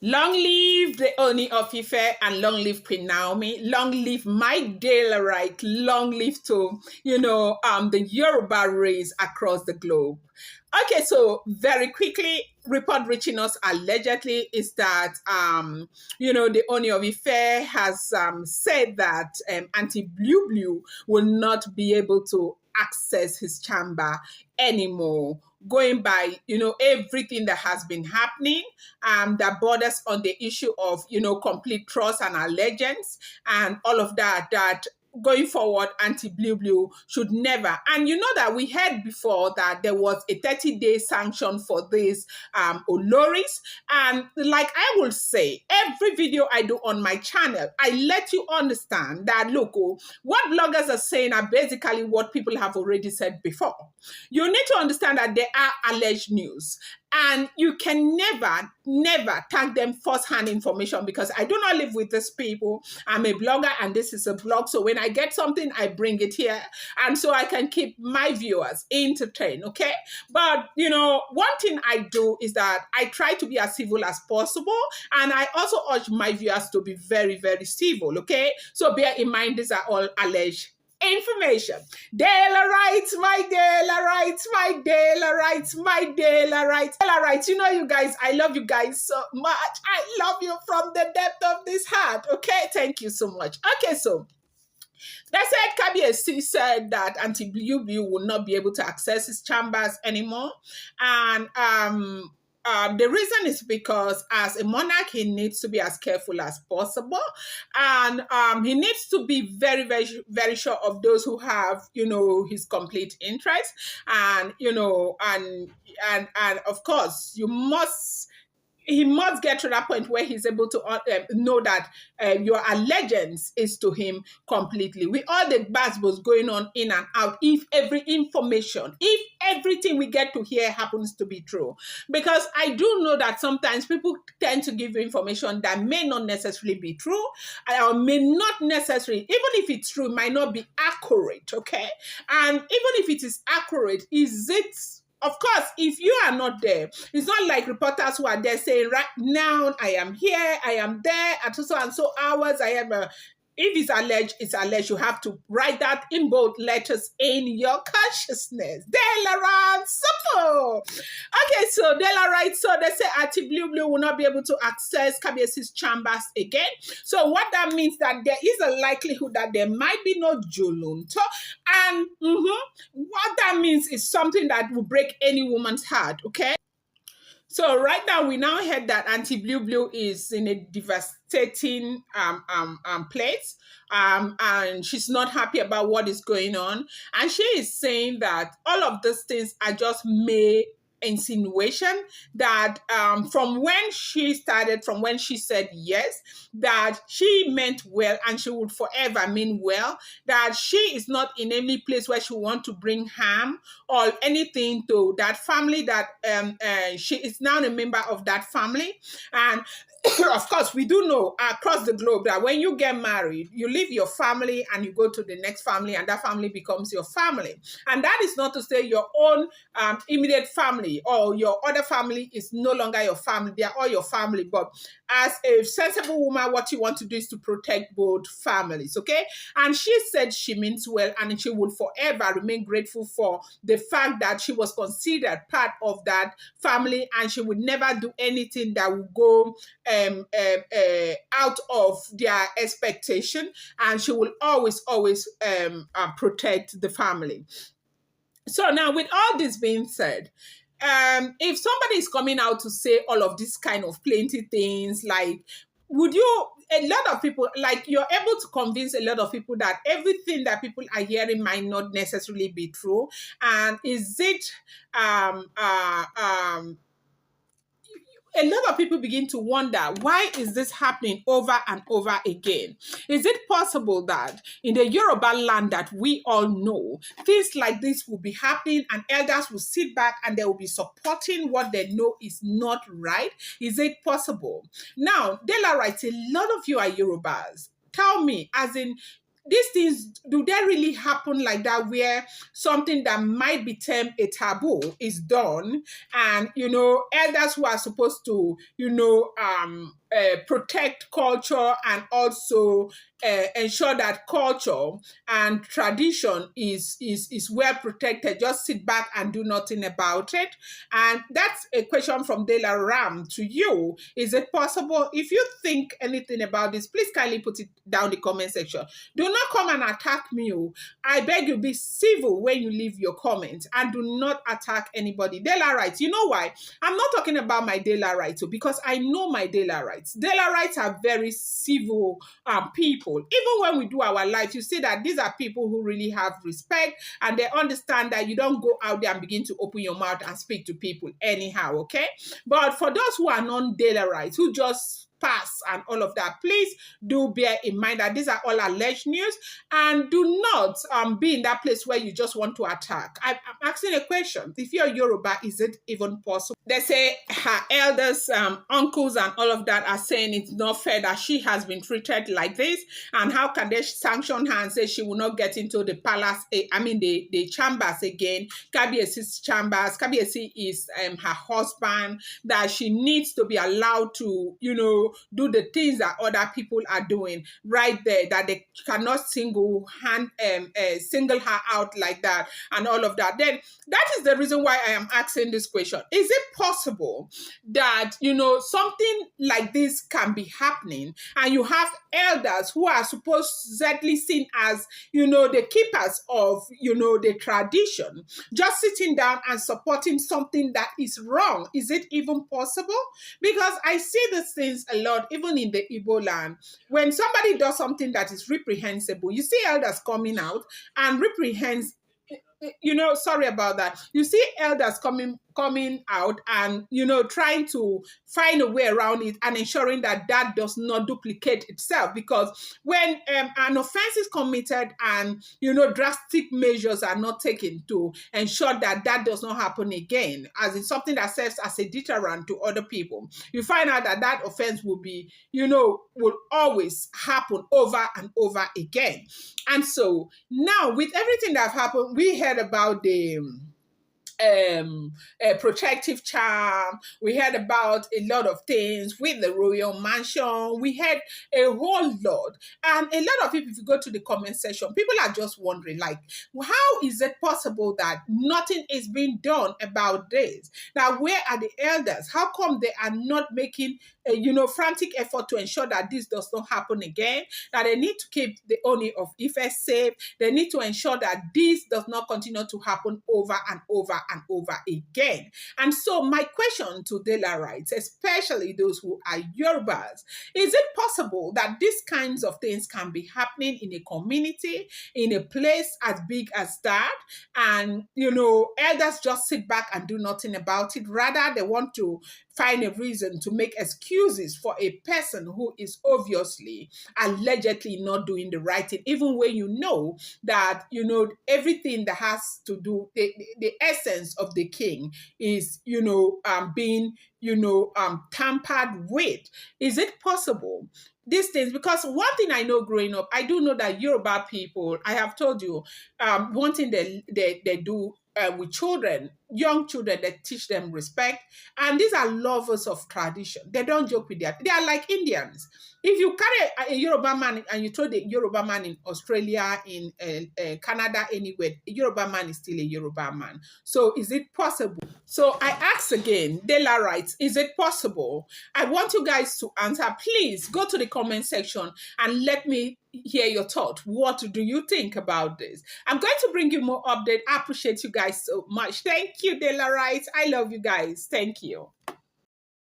Long live the Ooni of Ife and long live Queen Naomi. Long live my Daylight. Long live to, the Yoruba race across the globe. Okay, so very quickly, report reaching us allegedly is that, the Ooni of Ife has said that Aunty Blublo will not be able to access his chamber anymore, going by everything that has been happening that borders on the issue of complete trust and allegiance and all of that going forward, Aunty Blublo should never. And you know that we heard before that there was a 30-day sanction for these Oloris. And like I will say, every video I do on my channel, I let you understand that, look, what bloggers are saying are basically what people have already said before. You need to understand that they are alleged news. And you can never tag them first-hand information, because I do not live with these people. I'm a blogger and this is a blog. So when I get something, I bring it here. And so I can keep my viewers entertained, okay? But, one thing I do is that I try to be as civil as possible. And I also urge my viewers to be very, very civil, okay? So bear in mind, these are all alleged information. Daylight, my Daylight, my Daylight, my Daylight. Daylight, you guys, I love you guys so much. I love you from the depth of this heart. Okay, thank you so much. Okay, so they said Kabiyesi said that Aunty Blublo will not be able to access his chambers anymore. And the reason is because as a monarch, he needs to be as careful as possible. And he needs to be very, very, very sure of those who have, his complete interest. And, and of course, he must get to that point where he's able to know that your allegiance is to him completely. With all the buzzwords going on in and out, if everything we get to hear happens to be true. Because I do know that sometimes people tend to give you information that may not necessarily be true, or may not necessarily, even if it's true, might not be accurate, okay? And even if it is accurate, is it... Of course, if you are not there, it's not like reporters who are there saying, right now, I am here, I am there, at so and so hours, I am a... If it's alleged, it's alleged. You have to write that in bold letters in your consciousness. Daylight, simple. Okay, so Daylight, so they say Aunty Blublo will not be able to access Kabiyesi's chambers again. So what that means that there is a likelihood that there might be no Jolonto. And what that means is something that will break any woman's heart, okay? So right now, we now heard that Aunty Blublo is in a devastating place, and she's not happy about what is going on. And she is saying that all of these things are just mere insinuation, that from when she started, from when she said yes, that she meant well and she would forever mean well, that she is not in any place where she want to bring harm or anything to that family, that she is now a member of that family. And of course, we do know across the globe that when you get married, you leave your family and you go to the next family, and that family becomes your family. And that is not to say your own immediate family or your other family is no longer your family. They are all your family. But as a sensible woman, what you want to do is to protect both families, okay? And she said she means well, and she will forever remain grateful for the fact that she was considered part of that family, and she would never do anything that would go out of their expectation, and she will always protect the family. So now, with all this being said, if somebody is coming out to say all of this kind of plenty things, like, would you, a lot of people, like, you're able to convince a lot of people that everything that people are hearing might not necessarily be true? And is it a lot of people begin to wonder, why is this happening over and over again? Is it possible that in the Yoruba land that we all know, things like this will be happening and elders will sit back and they will be supporting what they know is not right? Is it possible? Now, Dela writes, a lot of you are Yorubas. Tell me, as in, these things, do they really happen like that, where something that might be termed a taboo is done, and elders who are supposed to protect culture and also ensure that culture and tradition is well protected, just sit back and do nothing about it? And that's a question from Dela Ram to you. Is it possible? If you think anything about this, please kindly put it down the comment section. Do not come and attack me. Oh. I beg you, be civil when you leave your comments, and do not attack anybody. Dela rights. You know why? I'm not talking about my Dela rights, because I know my Dela rights. Dela rights are very civil people. Even when we do our lives, you see that these are people who really have respect, and they understand that you don't go out there and begin to open your mouth and speak to people anyhow, okay? But for those who are non-Dela rights, who just pass and all of that, please do bear in mind that these are all alleged news, and do not be in that place where you just want to attack. I'm asking a question. If you're Yoruba, is it even possible? They say her elders, uncles and all of that are saying it's not fair that she has been treated like this, and how can they sanction her and say she will not get into the palace, the chambers again, Kabiesi's chambers. Kabiesi is her husband, that she needs to be allowed to, do the things that other people are doing right there, that they cannot single her out like that and all of that. Then that is the reason why I am asking this question. Is it possible that, something like this can be happening, and you have elders who are supposedly seen as, the keepers of, the tradition, just sitting down and supporting something that is wrong? Is it even possible? Because I see these things a lot, even in the Igbo land. When somebody does something that is reprehensible, you see elders coming out and reprehends. Sorry about that. You see elders coming out and trying to find a way around it and ensuring that that does not duplicate itself. Because when an offense is committed and drastic measures are not taken to ensure that that does not happen again, as in something that serves as a deterrent to other people, you find out that that offense will be will always happen over and over again. And so now, with everything that happened, we heard about the a protective charm. We heard about a lot of things with the royal mansion. We had a whole lot. And a lot of people, if you go to the comment section, people are just wondering, like, how is it possible that nothing is being done about this? Now, where are the elders? How come they are not making a frantic effort to ensure that this does not happen again? That they need to keep the Ooni of Ife safe. They need to ensure that this does not continue to happen over and over and over again. And so my question to Dela rights, especially those who are Yorubas, is it possible that these kinds of things can be happening in a community, in a place as big as that, and elders just sit back and do nothing about it? Rather, they want to find a reason to make excuses for a person who is obviously, allegedly not doing the right thing, even when that everything that has to do the essence of the king is being tampered with. Is it possible? These things, because one thing I know growing up, I do know that Yoruba people, I have told you, one thing they do with children, young children, they teach them respect. And these are lovers of tradition. They don't joke with that. They are like Indians. If you carry a Yoruba man and you throw the Yoruba man in Australia, in Canada, anywhere, a Yoruba man is still a Yoruba man. So is it possible? So I ask again, Dela writes, is it possible? I want you guys to answer. Please go to the comment section and let me hear your thought. What do you think about this? I'm going to bring you more update. I appreciate you guys so much. Thank you, Dela writes. I love you guys. Thank you.